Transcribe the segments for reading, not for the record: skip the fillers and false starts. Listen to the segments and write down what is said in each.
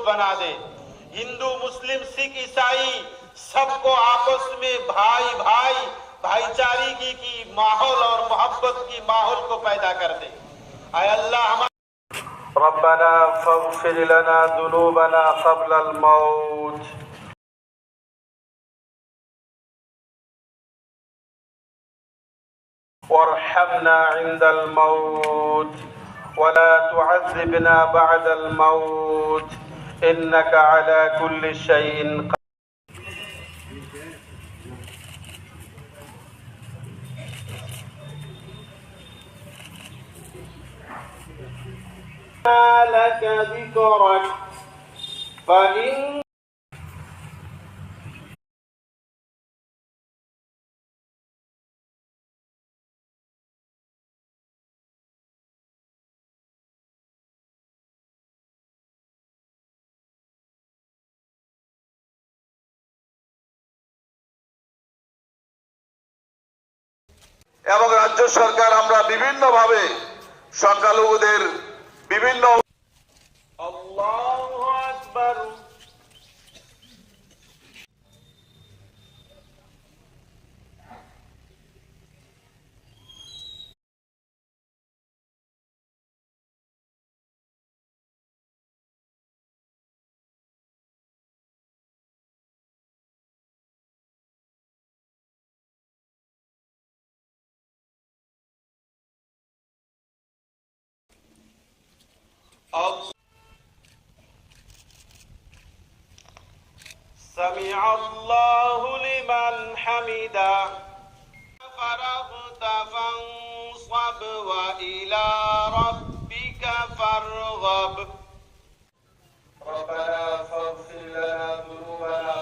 बना दे। हिंदू मुस्लिम सिख ईसाई सबको आपस में भाई भाई भाईचारे की माहौल और मोहब्बत की माहौल को पैदा कर दे। आय अल्लाह रब्बना फग़फिर लना ज़ुनूबना क़ब्ल अल-मौत वरहमना इंदल मौत वला तुअज़्ज़िबना बअदल मौत इन्नका अला कुल्लि शैइन لك ذكرك فإن এবং রাজ্য সরকার আমরা বিভিন্ন ভাবে সংখ্যালঘুদের বিভিন্ন আল্লাহু আকবার سمع الله لمن حمده فرغت فانصب وإلى ربك فارغب ربنا فاغفر لنا ذنوبنا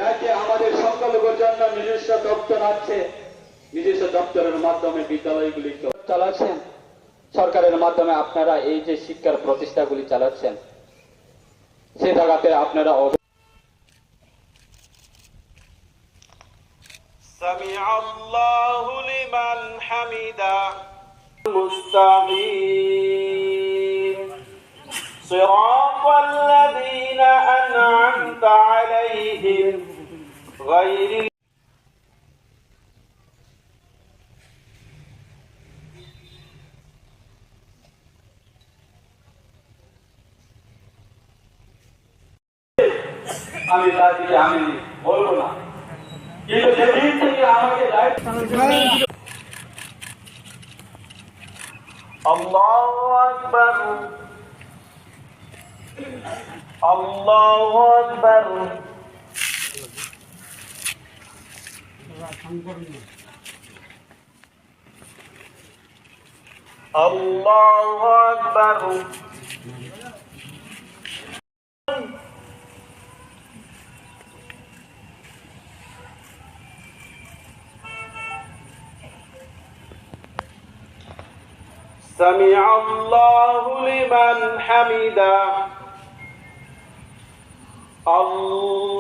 রাজ্যে আমাদের সংখ্যালঘুর জন্য নিজস্ব দপ্তর আছে, নিজস্ব দপ্তরের মাধ্যমে বিদ্যালয়গুলি চালাচ্ছেন। সরকারের মাধ্যমে আপনারা এই যে শিক্ষার প্রতিষ্ঠাগুলি চালাচ্ছেন, সে জায়গাতে আপনারা سمع الله لمن حمده مستقيم صراط الذين أنعمت عليهم غير আমি তাদেরকে আমি বলবো না, কিন্তু সেদিন থেকে আমাকে আল্লাহু আকবার আল্লাহু আকবার আল্লাহু আকবার سمع الله لمن حمده الله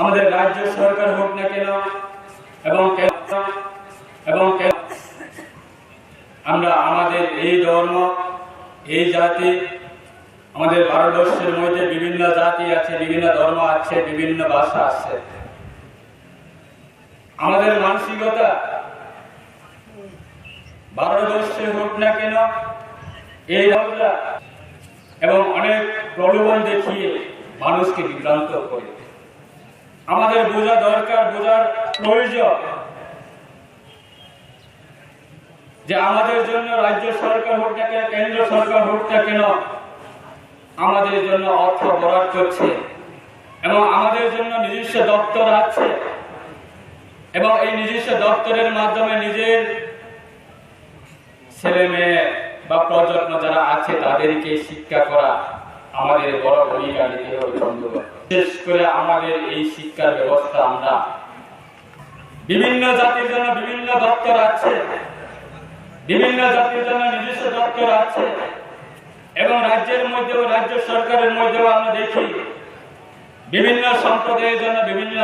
আমাদের রাজ্য সরকার হোক না কেন এবং আমরা আমাদের এই ধর্ম, এই জাতি, আমাদের ভারতবর্ষের মধ্যে বিভিন্ন জাতি আছে, বিভিন্ন ধর্ম আছে, বিভিন্ন ভাষা আছে। আমাদের মানসিকতা ভারতবর্ষে হোক না কেন এই ঝগড়া এবং অনেক প্রলোভন দেখিয়ে মানুষকে বিভ্রান্ত করে। আমাদের বোঝা দরকার, বোঝার প্রয়োজন যে আমাদের জন্য রাজ্য সরকার হোক না কেন, কেন্দ্র সরকার হোক না কেন, আমাদের জন্য অর্থ বরাদ্দ করছে এবং আমাদের জন্য নিজস্ব দপ্তর আছে এবং এই নিজস্ব দপ্তরের মাধ্যমে নিজের ছেলে মেয়ে বা প্রজন্ম যারা আছে তাদেরকে শিক্ষা করা আমাদের বড় ভূমিকা নিতে হবে বন্ধুগণ। বিশেষ করে আমাদের এই শিক্ষার ব্যবস্থা আমরা বিভিন্ন জাতির জন্য বিভিন্ন দপ্তর আছে, বিভিন্ন জাতির জন্য নিজস্ব দপ্তর আছে এবং রাজ্যের মধ্যেও রাজ্য সরকারের মধ্যেও আমরা দেখি বিভিন্ন সম্প্রদায়ের জন্য বিভিন্ন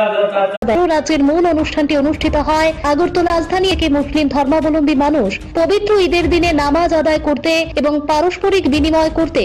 রাজ্যের মূল অনুষ্ঠানটি অনুষ্ঠিত হয় আগরতলা রাজধানী থেকে মুসলিম ধর্মাবলম্বী মানুষ পবিত্র ঈদের দিনে নামাজ আদায় করতে এবং পারস্পরিক বিনিময় করতে